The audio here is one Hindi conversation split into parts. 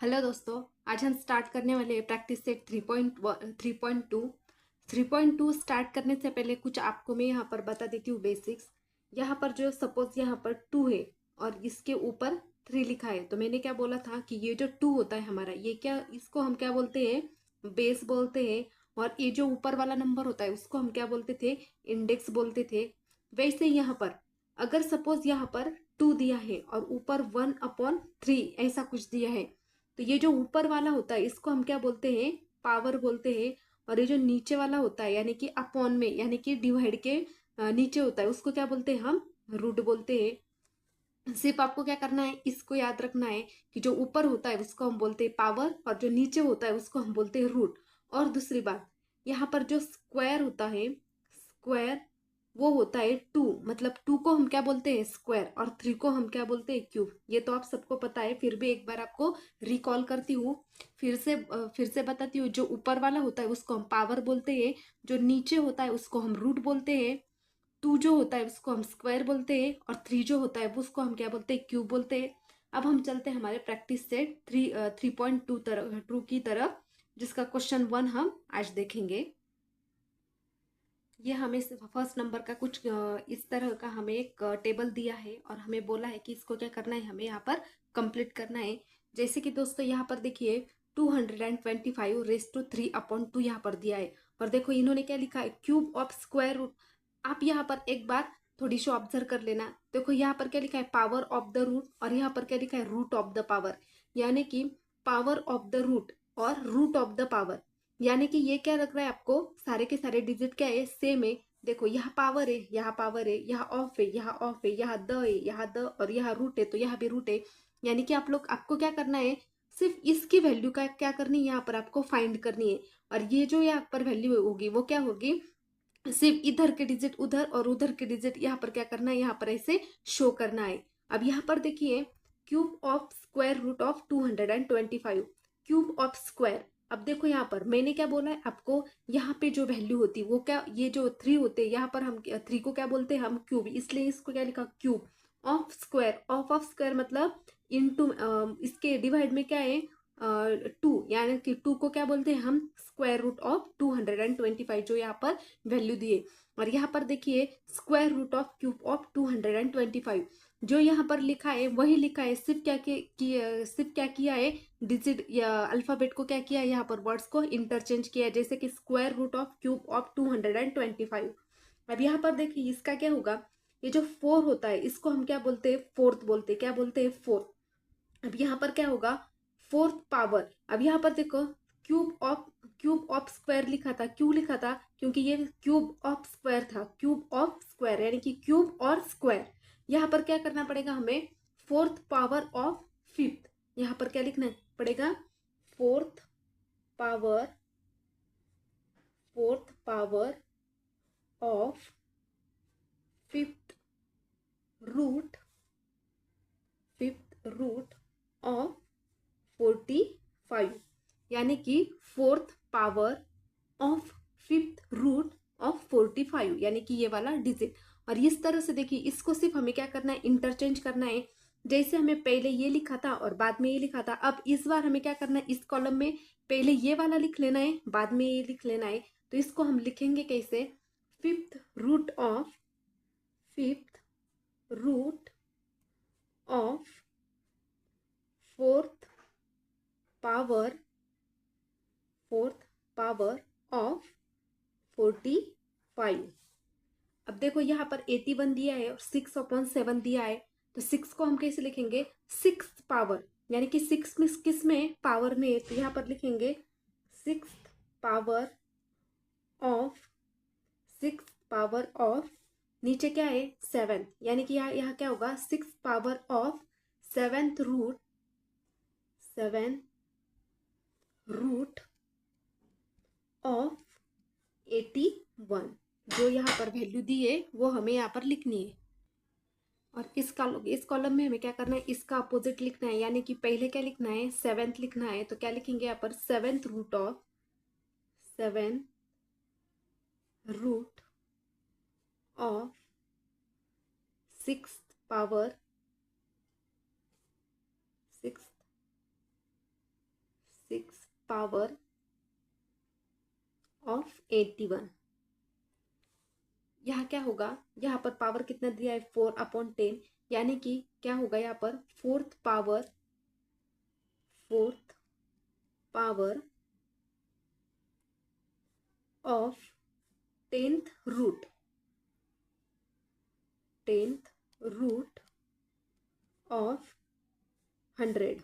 हेलो दोस्तों, आज हम स्टार्ट करने वाले हैं प्रैक्टिस सेट 3.2। 3.2 स्टार्ट करने से पहले कुछ आपको मैं यहाँ पर बता देती हूँ बेसिक्स। यहाँ पर जो सपोज यहाँ पर 2 है और इसके ऊपर 3 लिखा है, तो मैंने क्या बोला था कि ये जो 2 होता है हमारा, ये क्या, इसको हम क्या बोलते हैं, बेस बोलते हैं। और ये जो ऊपर वाला नंबर होता है उसको हम क्या बोलते थे, इंडेक्स बोलते थे। वैसे ही यहाँ पर अगर सपोज यहाँ पर 2 दिया है और ऊपर 1/3 ऐसा कुछ दिया है, तो ये जो ऊपर वाला होता है इसको हम क्या बोलते हैं, पावर बोलते हैं। और ये जो नीचे वाला होता है यानी कि अपॉन में, यानी कि डिवाइड के नीचे होता है, उसको क्या बोलते हैं, हम रूट बोलते हैं। सिर्फ आपको क्या करना है, इसको याद रखना है कि जो ऊपर होता है उसको हम बोलते हैं पावर और जो नीचे होता है उसको हम बोलते हैं रूट। और दूसरी बात, यहाँ पर जो स्क्वायर होता है, स्क्वायर वो होता है 2, मतलब 2 को हम क्या बोलते हैं, स्क्वायर, और 3 को हम क्या बोलते हैं, क्यूब। ये तो आप सबको पता है, फिर भी एक बार आपको रिकॉल करती हूँ। फिर से बताती हूँ। जो ऊपर वाला होता है उसको हम पावर बोलते हैं, जो नीचे होता है उसको हम रूट बोलते हैं, 2 जो होता है उसको हम स्क्वायर बोलते हैं, और 3 जो होता है वो उसको हम क्या बोलते हैं, क्यूब बोलते हैं। अब हम चलते हैं हमारे प्रैक्टिस सेट 3.2 टू की तरफ, जिसका क्वेश्चन 1 हम आज देखेंगे। ये हमें फर्स्ट नंबर का कुछ इस तरह का हमें एक टेबल दिया है और हमें बोला है कि इसको क्या करना है, हमें यहाँ पर कंप्लीट करना है। जैसे कि दोस्तों यहाँ पर देखिए 225 रेस टू 3/2 यहाँ पर दिया है। और देखो इन्होंने क्या लिखा है, क्यूब ऑफ स्क्वायर रूट। आप यहाँ पर एक बार थोड़ी सी ऑब्जर्व कर लेना। देखो यहाँ पर क्या लिखा है, पावर ऑफ द रूट, और यहाँ पर क्या लिखा है, रूट ऑफ द पावर। यानी कि पावर ऑफ द रूट और रूट ऑफ द पावर, यानी कि ये क्या लग रहा है आपको, सारे के सारे डिजिट क्या है, सेम है। देखो यहाँ पावर है, यहाँ पावर है, यहाँ ऑफ है, यहाँ ऑफ है, यहाँ द है, यहाँ द, और यहाँ रूट है, तो यहाँ भी रूट है। यानी कि आपको क्या करना है, सिर्फ इसकी वैल्यू का क्या करनी है, यहाँ पर आपको फाइंड करनी है। और ये जो यहाँ पर वैल्यू होगी वो क्या होगी, सिर्फ इधर के डिजिट उधर और उधर के डिजिट यहाँ पर क्या करना है, यहाँ पर ऐसे शो करना है। अब यहाँ पर देखिए, cube of square root of 225, cube of square. अब देखो यहाँ पर मैंने क्या बोला है आपको, यहाँ पे जो वैल्यू होती है वो क्या, ये जो 3 होते हैं, यहाँ पर हम 3 को क्या बोलते हैं, हम क्यूब, इसलिए इसको क्या लिखा, cube of square. Of square मतलब इनटू, इसके डिवाइड में क्या है, 2, यानी कि 2 को क्या बोलते हैं हम, स्क्वायर रूट ऑफ 225, जो यहाँ पर वैल्यू दिए। और यहाँ पर देखिए square root of cube of 225, जो यहाँ पर लिखा है वही लिखा है, सिर्फ सिर्फ क्या किया है, डिजिट या अल्फाबेट को क्या किया है, यहाँ पर वर्ड्स को इंटरचेंज किया है, जैसे कि square root of cube of 225। अब यहाँ पर देखिए इसका क्या होगा, ये जो 4 होता है इसको हम क्या बोलते हैं, फोर्थ बोलते हैं, क्या बोलते हैं, फोर्थ। अब यहाँ पर क्या होगा, फोर्थ पावर। अब यहाँ पर देखो क्यूब ऑफ स्क्वायर लिखा था, क्यों लिखा था, क्योंकि ये क्यूब ऑफ स्क्वायर था, क्यूब ऑफ स्क्वायर यानी कि क्यूब और स्क्वायर। यहाँ पर क्या करना पड़ेगा हमें, फोर्थ पावर ऑफ फिफ्थ, यहाँ पर क्या लिखना पड़ेगा, fourth power, fourth power of fifth root, fifth root of 45, यानी कि fourth power of fifth root of 45, यानी कि ये वाला डिजिट। और इस तरह से देखिए इसको सिर्फ हमें क्या करना है, इंटरचेंज करना है। जैसे हमें पहले ये लिखा था और बाद में ये लिखा था, अब इस बार हमें क्या करना है, इस कॉलम में पहले ये वाला लिख लेना है, बाद में ये लिख लेना है। तो इसको हम लिखेंगे कैसे, fifth root of, fifth root of fourth power, fourth power of 45। अब देखो यहाँ पर 81 दिया है और 6/7 दिया है, तो 6 को हम कैसे लिखेंगे, सिक्स पावर, यानी कि 6 में किस में, पावर में, तो यहाँ पर लिखेंगे six power of, six power of, नीचे क्या है, 7, यानी कि यहाँ क्या होगा, 6 power of seventh root, seven root of 81। जो यहाँ पर वैल्यू दी है वो हमें यहाँ पर लिखनी है। और इस कॉलम में हमें क्या करना है, इसका अपोजिट लिखना है, यानी कि पहले क्या लिखना है, सेवेंथ लिखना है, तो क्या लिखेंगे यहाँ पर, seventh root of, seven root of six power, six power of 81। यहाँ क्या होगा, यहाँ पर पावर कितना दिया है 4/10, यानी कि क्या होगा यहाँ पर fourth power of 10th root of 100।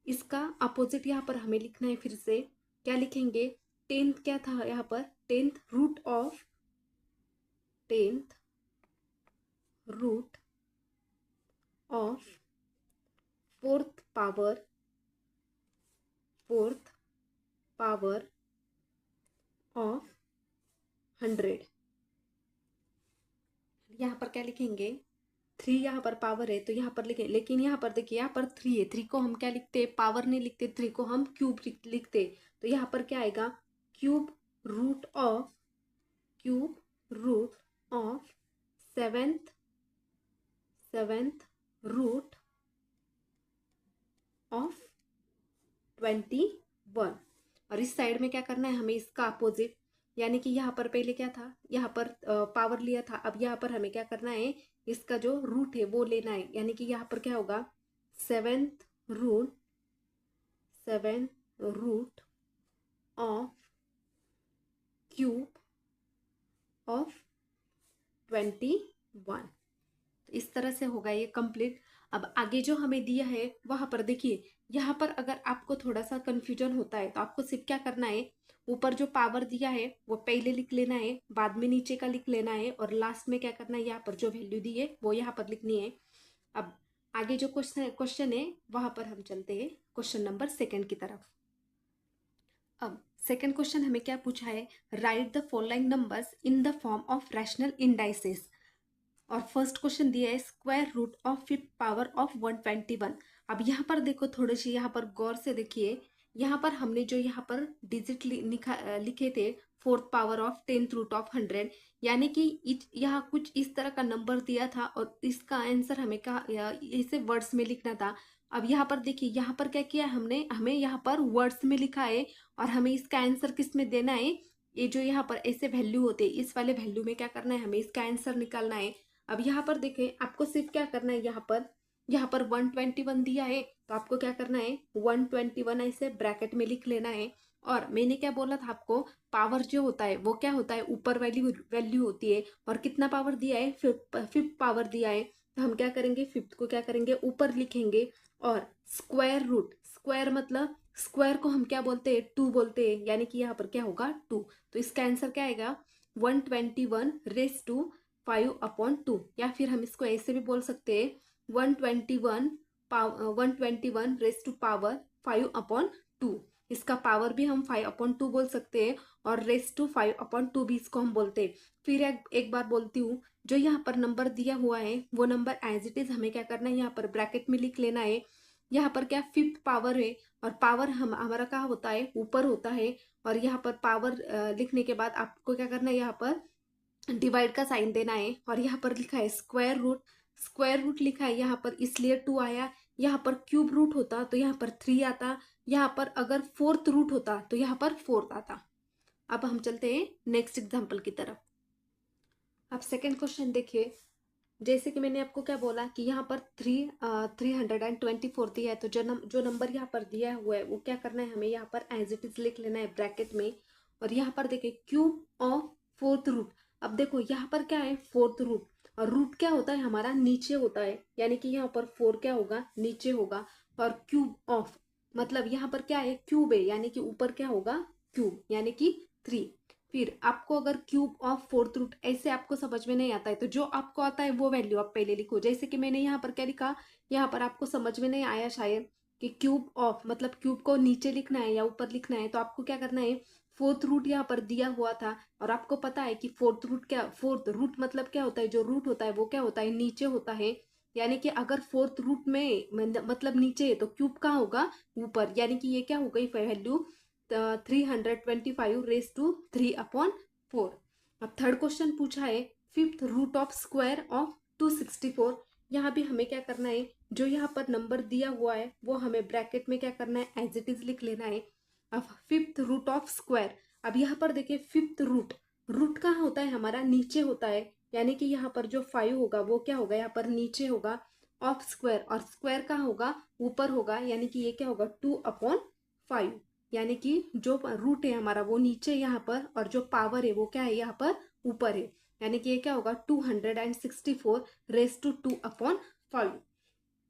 इसका अपोजिट यहाँ पर हमें लिखना है। फिर से क्या लिखेंगे, 10th क्या था यहाँ पर, 10th root of fourth power of 100। यहाँ पर क्या लिखेंगे, 3 यहाँ पर पावर है तो यहाँ पर लिखें, लेकिन यहाँ पर देखिए यहाँ पर 3 है, 3 को हम क्या लिखते, पावर नहीं लिखते, 3 को हम क्यूब लिखते। तो यहाँ पर क्या आएगा, cube root of 7th root of 21। और इस साइड में क्या करना है हमें, इसका अपोजिट, यानी कि यहाँ पर पहले क्या था, यहाँ पर पावर लिया था, अब यहाँ पर हमें क्या करना है, इसका जो रूट है वो लेना है। यानी कि यहाँ पर क्या होगा, 7th root of cube of 21। इस तरह से होगा ये कंप्लीट। अब आगे जो हमें दिया है वहां पर देखिए, यहाँ पर अगर आपको थोड़ा सा कंफ्यूजन होता है तो आपको सिर्फ क्या करना है, ऊपर जो पावर दिया है वो पहले लिख लेना है, बाद में नीचे का लिख लेना है, और लास्ट में क्या करना है, यहाँ पर जो वैल्यू दी है वो यहाँ पर लिखनी है। अब आगे जो क्वेश्चन है वहां पर हम चलते हैं क्वेश्चन नंबर 2 की तरफ। अब सेकंड क्वेश्चन हमें क्या पूछा है, write the following numbers in the form of rational indices. और फर्स्ट क्वेश्चन दिया है square root of 5th power of 121। अब यहाँ पर देखो, थोड़ी सी यहाँ पर गौर से देखिए, यहाँ पर हमने जो यहाँ पर डिजिट लिखे थे 4th power of 10th root of 100, यानी कि यहाँ कुछ इस तरह का नंबर दिया था और इसका आंसर हमें इसे वर्ड्स में लिखना था। अब यहाँ पर देखिए, यहाँ पर क्या किया हमने, हमें यहाँ पर वर्ड्स में लिखा है और हमें इसका आंसर किस में देना है, ये जो यहाँ पर ऐसे वैल्यू होते हैं इस वाले वैल्यू में क्या करना है, हमें इसका आंसर निकालना है। अब यहाँ पर देखें, आपको सिर्फ क्या करना है, यहाँ पर 121 दिया है तो आपको क्या करना है, 121 ऐसे ब्रैकेट में लिख लेना है। और मैंने क्या बोला था आपको, पावर जो होता है वो क्या होता है, ऊपर वैल्यू होती है, और कितना पावर दिया है, 5th पावर दिया है, तो हम क्या करेंगे, 5th को क्या करेंगे, ऊपर लिखेंगे। और स्क्वायर मतलब स्क्वायर को हम क्या बोलते हैं, 2 बोलते हैं, यानी कि यहाँ पर क्या होगा 2। तो इसका आंसर क्या आएगा, 121 रेस टू 5/2, या फिर हम इसको ऐसे भी बोल सकते हैं 121 रेस टू पावर 5/2। इसका पावर भी हम 5/2 बोल सकते हैं और रेस टू 5/2 भी इसको हम बोलते हैं। फिर एक बार बोलती हूँ, जो यहाँ पर नंबर दिया हुआ है वो नंबर एज इट इज हमें क्या करना है, यहाँ पर ब्रैकेट में लिख लेना है। यहाँ पर क्या 5th पावर है, और पावर हमारा कहाँ होता है, ऊपर होता है। और यहाँ पर पावर लिखने के बाद आपको क्या करना है, यहाँ पर डिवाइड का साइन देना है। और यहाँ पर लिखा है स्क्वायर रूट लिखा है यहाँ पर, इसलिए 2 आया। यहाँ पर क्यूब रूट होता तो यहाँ पर 3 आता। यहाँ पर अगर 4th रूट होता तो यहाँ पर 4th आता। अब हम चलते हैं नेक्स्ट एग्जाम्पल की तरफ। अब सेकेंड क्वेश्चन देखिए, जैसे कि मैंने आपको क्या बोला कि यहाँ पर 324 दिया है, तो जो नंबर यहाँ पर दिया हुआ है वो क्या करना है, हमें यहाँ पर एज इट इज लिख लेना है ब्रैकेट में। और यहाँ पर देखिए क्यूब ऑफ 4th रूट। अब देखो यहाँ पर क्या है 4th रूट, और रूट क्या होता है हमारा, नीचे होता है, यानी कि यहाँ पर 4 क्या होगा, नीचे होगा। और क्यूब ऑफ मतलब यहाँ पर क्या है, क्यूब है, यानी कि ऊपर क्या होगा, क्यूब, यानी कि 3। फिर आपको अगर क्यूब ऑफ 4th रूट ऐसे आपको समझ में नहीं आता है तो जो आपको आता है वो वैल्यू आप पहले लिखो। जैसे कि मैंने यहाँ पर क्या लिखा, यहाँ पर आपको समझ में नहीं आया शायद कि क्यूब ऑफ मतलब क्यूब को नीचे लिखना है या ऊपर लिखना है, तो आपको क्या करना है, 4th रूट यहाँ पर दिया हुआ था और आपको पता है कि 4th रूट मतलब क्या होता है, जो रूट होता है वो क्या होता है, नीचे होता है। यानी कि अगर 4th रूट में मतलब नीचे है तो क्यूब कहाँ होगा, ऊपर, यानी कि ये क्या हो गई वैल्यू 325 रेस टू 3/4। अब थर्ड क्वेश्चन पूछा है 5th root of square of 264। यहाँ भी हमें क्या करना है, जो यहाँ पर नंबर दिया हुआ है वो हमें ब्रैकेट में क्या करना है, एज इट इज लिख लेना है। अब फिफ्थ रूट ऑफ स्क्वायर, अब यहाँ पर देखिए फिफ्थ रूट, रूट कहाँ होता है हमारा, नीचे होता है, यानी कि यहाँ पर जो 5 होगा वो क्या होगा, यहाँ पर नीचे होगा, ऑफ स्क्वायर, और स्क्वायर कहाँ होगा, ऊपर होगा, यानी कि ये क्या होगा 2/5, यानी कि जो रूट है हमारा वो नीचे यहाँ पर, और जो पावर है वो क्या है यहाँ पर ऊपर है, यानी कि ये क्या होगा 264 रेज़ टू 2/5।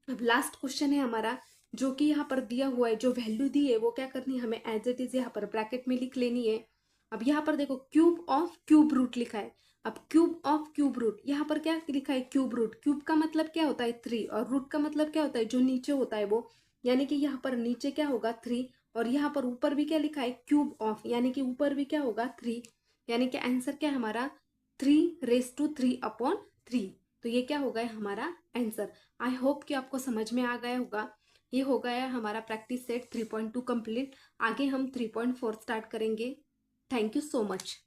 अब लास्ट क्वेश्चन है हमारा, जो कि यहाँ पर दिया हुआ है, जो वैल्यू दी है वो क्या करनी है हमें, एज इट इज यहाँ पर ब्रैकेट में लिख लेनी है। अब यहाँ पर देखो क्यूब ऑफ क्यूब रूट लिखा है। अब क्यूब ऑफ क्यूब रूट, यहाँ पर क्या लिखा है, क्यूब रूट, क्यूब का मतलब क्या होता है 3, और रूट का मतलब क्या होता है जो नीचे होता है वो, यानी कि यहाँ पर नीचे क्या होगा 3, और यहाँ पर ऊपर भी क्या लिखा है क्यूब ऑफ, यानी कि ऊपर भी क्या होगा 3, यानी कि आंसर क्या है हमारा 3/3/3। तो ये क्या हो गया हमारा आंसर। आई होप कि आपको समझ में आ गया होगा। ये हो गया हमारा प्रैक्टिस सेट 3.2 कंप्लीट। आगे हम 3.4 स्टार्ट करेंगे। Thank you so much.